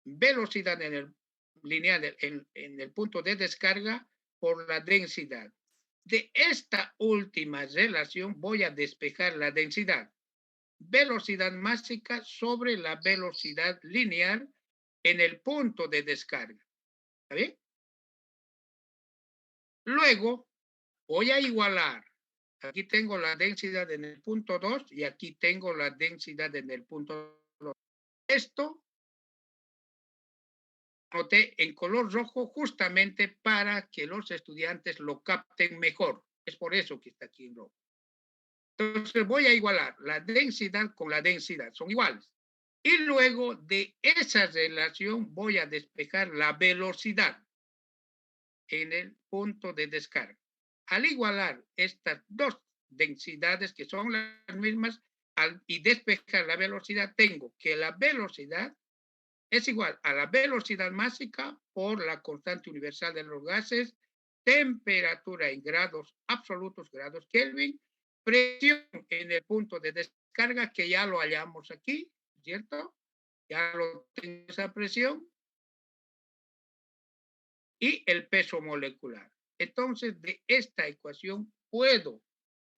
Velocidad en el lineal en el punto de descarga por la densidad. De esta última relación voy a despejar la densidad. Velocidad másica sobre la velocidad lineal en el punto de descarga. ¿Está bien? Luego voy a igualar. Aquí tengo la densidad en el punto 2 y aquí tengo la densidad en el punto 2. Esto noté en color rojo justamente para que los estudiantes lo capten mejor. Es por eso que está aquí en rojo. Entonces voy a igualar la densidad con la densidad, son iguales. Y luego de esa relación voy a despejar la velocidad en el punto de descarga. Al igualar estas dos densidades que son las mismas y despejar la velocidad, tengo que la velocidad es igual a la velocidad másica por la constante universal de los gases, temperatura en grados absolutos, grados Kelvin, presión en el punto de descarga, que ya lo hallamos aquí, ¿cierto? Ya lo tengo esa presión, y el peso molecular. Entonces, de esta ecuación puedo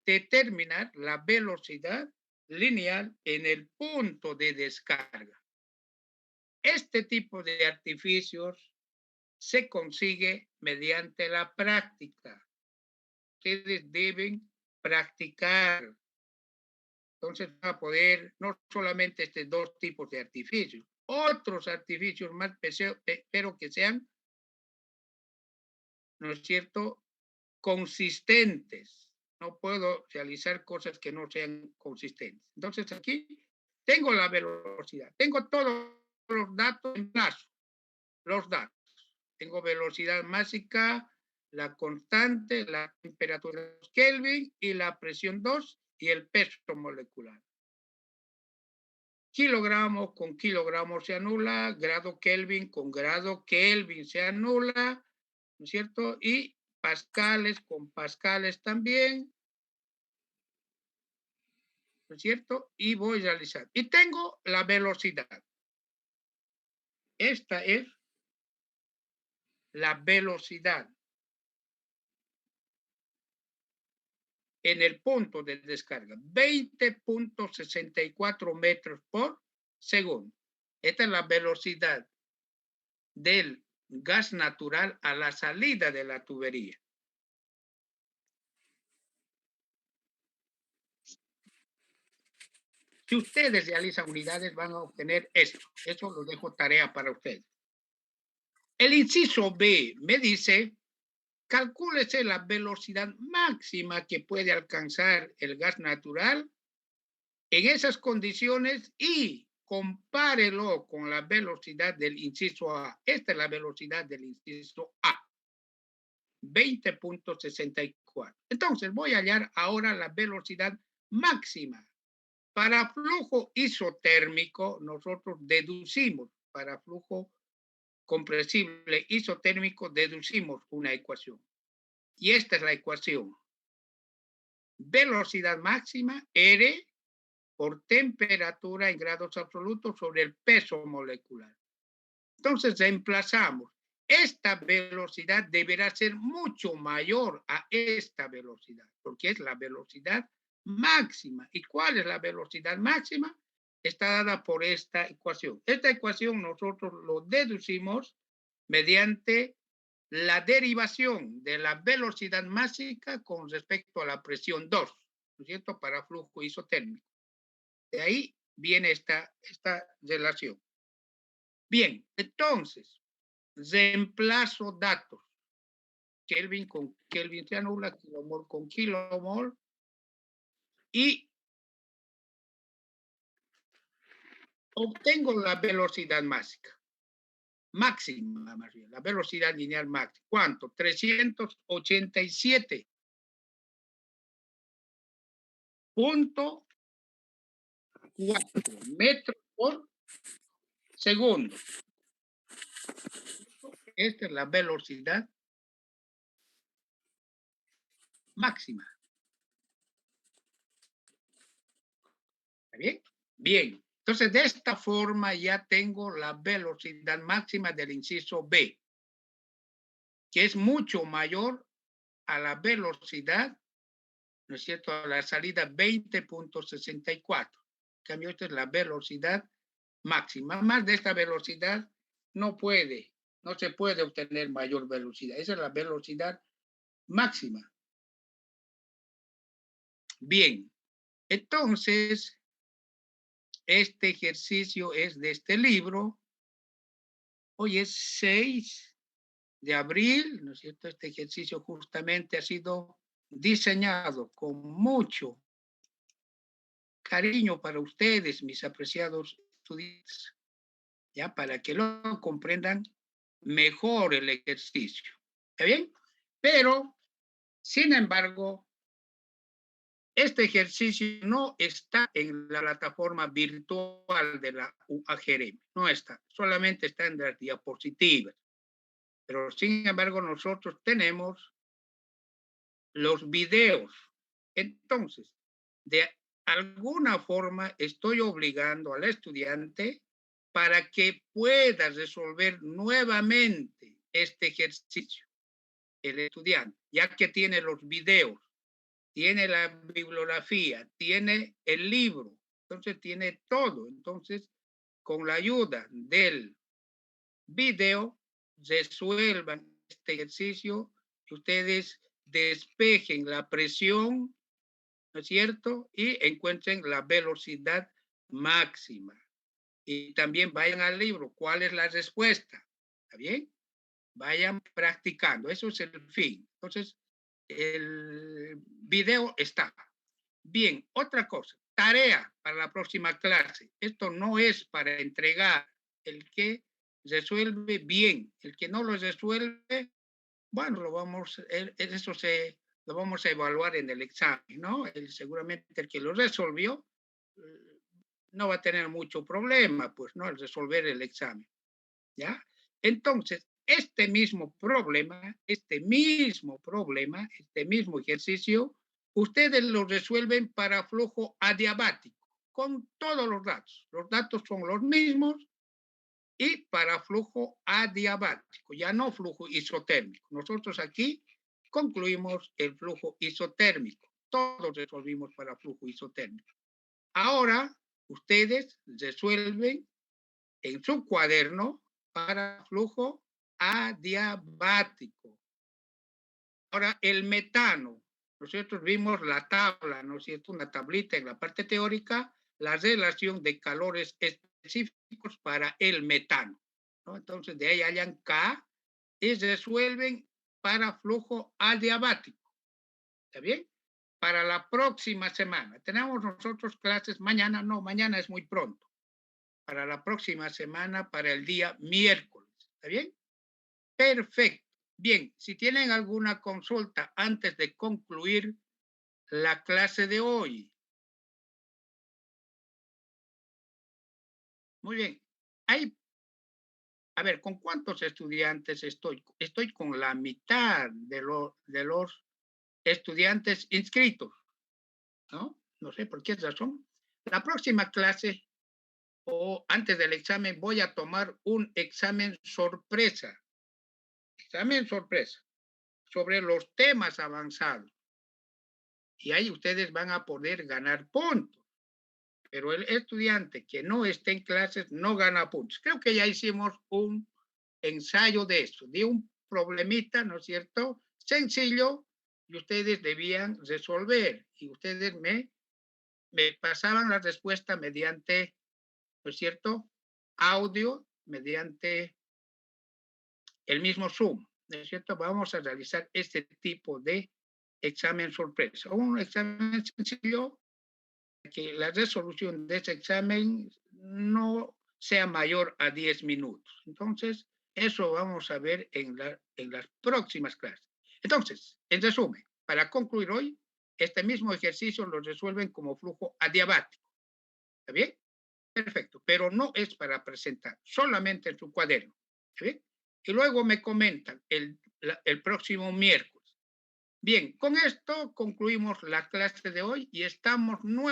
determinar la velocidad lineal en el punto de descarga. Este tipo de artificios se consigue mediante la práctica. Ustedes deben practicar. Entonces van a poder no solamente estos dos tipos de artificios, otros artificios más, pero que sean, ¿no es cierto?, consistentes. No puedo realizar cosas que no sean consistentes. Entonces aquí tengo la velocidad, tengo todos los datos en plazo, los datos. Tengo velocidad másica, la constante, la temperatura Kelvin y la presión 2 y el peso molecular. Kilogramos con kilogramos se anula, grado Kelvin con grado Kelvin se anula, ¿no es cierto? Y pascales con pascales también, ¿no es cierto? Y voy a realizar. Y tengo la velocidad. Esta es la velocidad en el punto de descarga, 20.64 metros por segundo. Esta es la velocidad del gas natural a la salida de la tubería. Si ustedes realizan unidades, van a obtener esto. Eso lo dejo tarea para ustedes. El inciso B me dice, calcúlese la velocidad máxima que puede alcanzar el gas natural en esas condiciones y compárelo con la velocidad del inciso A. Esta es la velocidad del inciso A, 20.64. Entonces voy a hallar ahora la velocidad máxima Para flujo isotérmico, nosotros deducimos, para flujo compresible isotérmico, deducimos una ecuación. Y esta es la ecuación. Velocidad máxima, R, por temperatura en grados absolutos sobre el peso molecular. Entonces reemplazamos. Esta velocidad deberá ser mucho mayor a esta velocidad, porque es la velocidad máxima. ¿Y cuál es la velocidad máxima? Está dada por esta ecuación. Esta ecuación nosotros lo deducimos mediante la derivación de la velocidad máxima con respecto a la presión 2, ¿no es cierto? Para flujo isotérmico. De ahí viene esta relación. Bien, entonces, reemplazo datos. Kelvin con Kelvin se anula, kilomol con kilomol. Y obtengo la velocidad máxima, más bien, la velocidad lineal máxima. ¿Cuánto? 387.4 metros por segundo. Esta es la velocidad máxima. ¿Está bien? Bien. Entonces, de esta forma ya tengo la velocidad máxima del inciso B, que es mucho mayor a la velocidad, ¿no es cierto?, a la salida 20.64. En cambio, esta es la velocidad máxima. Más de esta velocidad no se puede obtener mayor velocidad. Esa es la velocidad máxima. Bien, entonces, este ejercicio es de este libro. Hoy es 6 de abril, ¿no es cierto? Este ejercicio justamente ha sido diseñado con mucho cariño para ustedes, mis apreciados estudiantes, ya para que lo comprendan mejor el ejercicio. ¿Está bien? Pero, sin embargo, este ejercicio no está en la plataforma virtual de la UAGRM, no está, solamente está en las diapositivas. Pero, sin embargo, nosotros tenemos los videos. Entonces, de alguna forma estoy obligando al estudiante para que pueda resolver nuevamente este ejercicio. El estudiante, ya que tiene los videos, tiene la bibliografía, tiene el libro, entonces tiene todo. Entonces, con la ayuda del video, resuelvan este ejercicio y ustedes despejen la presión, ¿no es cierto? Y encuentren la velocidad máxima. Y también vayan al libro, ¿cuál es la respuesta? ¿Está bien? Vayan practicando, eso es el fin. Entonces, el video está. Bien, otra cosa, tarea para la próxima clase. Esto no es para entregar. El que resuelve bien, el que no lo resuelve, bueno, lo vamos a evaluar en el examen, ¿no? Seguramente el que lo resolvió no va a tener mucho problema, pues, ¿no? Al resolver el examen, ¿ya? Entonces, este mismo ejercicio, ustedes lo resuelven para flujo adiabático, con todos los datos. Los datos son los mismos y para flujo adiabático, ya no flujo isotérmico. Nosotros aquí concluimos el flujo isotérmico. Todos resolvimos para flujo isotérmico. Ahora, ustedes resuelven en su cuaderno para flujo adiabático. Ahora, el metano. Nosotros vimos la tabla, ¿no es cierto? Una tablita en la parte teórica, la relación de calores específicos para el metano, ¿no? Entonces, de ahí hallan K y resuelven para flujo adiabático. ¿Está bien? Para la próxima semana. Tenemos nosotros clases mañana, no, mañana es muy pronto. Para la próxima semana, para el día miércoles. ¿Está bien? Perfecto. Bien, si tienen alguna consulta antes de concluir la clase de hoy, Muy bien. Hay, a ver, ¿con cuántos estudiantes estoy? Estoy con la mitad de los estudiantes inscritos, ¿no? No sé por qué razón. La próxima clase o antes del examen voy a tomar un examen sorpresa sobre los temas avanzados. Y ahí ustedes van a poder ganar puntos. Pero el estudiante que no esté en clases no gana puntos. Creo que ya hicimos un ensayo de eso, de un problemita, ¿no es cierto? Sencillo, y ustedes debían resolver. Y ustedes me pasaban la respuesta mediante, ¿no es cierto? Audio, mediante el mismo Zoom, ¿no es cierto? Vamos a realizar este tipo de examen sorpresa. Un examen sencillo, que la resolución de ese examen no sea mayor a 10 minutos. Entonces, eso vamos a ver en las próximas clases. Entonces, en resumen, para concluir hoy, este mismo ejercicio lo resuelven como flujo adiabático. ¿Está bien? Perfecto, pero no es para presentar, solamente en su cuaderno. ¿Está bien? Y luego me comentan el próximo miércoles. Bien, con esto concluimos la clase de hoy y estamos